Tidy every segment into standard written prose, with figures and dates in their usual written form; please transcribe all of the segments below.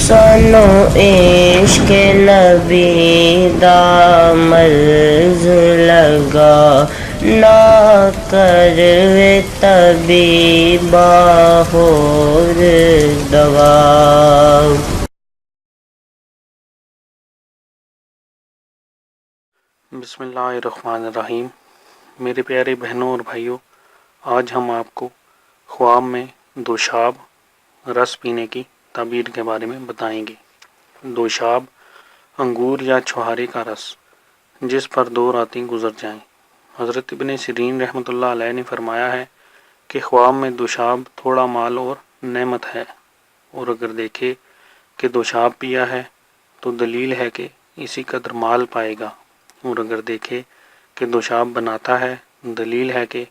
سانو عشق نبی دا مرض لگا، نہ کروے طبیبا ہور دوا۔ بسم اللہ الرحمن الرحیم۔ میرے پیارے بہنوں اور بھائیوں، آج ہم آپ کو خواب میں دوشاب رس پینے کی تعبیر کے بارے میں بتائیں گے۔ دوشاب انگور یا چھوہارے کا رس جس پر 2 راتیں گزر جائیں۔ حضرت ابن سیرین رحمۃ اللہ علیہ نے فرمایا ہے کہ خواب میں دوشاب تھوڑا مال اور نعمت ہے، اور اگر دیکھے کہ دوشاب پیا ہے تو دلیل ہے کہ اسی قدر مال پائے گا، اور اگر دیکھے کہ دوشاب بناتا ہے دلیل ہے کہ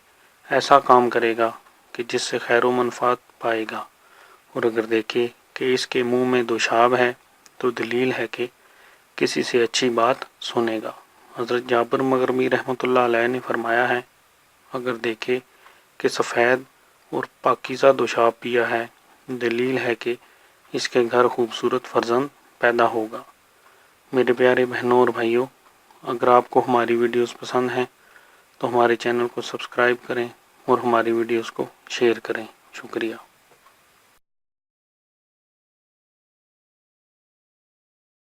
ایسا کام کرے گا کہ جس سے خیر و منفعت پائے گا، اور اگر دیکھے کہ اس کے منہ میں دوشاب ہے تو دلیل ہے کہ کسی سے اچھی بات سنے گا۔ حضرت جابر مغربی رحمۃ اللہ علیہ نے فرمایا ہے، اگر دیکھے کہ سفید اور پاکیزہ دوشاب پیا ہے دلیل ہے کہ اس کے گھر خوبصورت فرزند پیدا ہوگا۔ میرے پیارے بہنوں اور بھائیوں، اگر آپ کو ہماری ویڈیوز پسند ہیں تو ہمارے چینل کو سبسکرائب کریں اور ہماری ویڈیوز کو شیئر کریں۔ شکریہ۔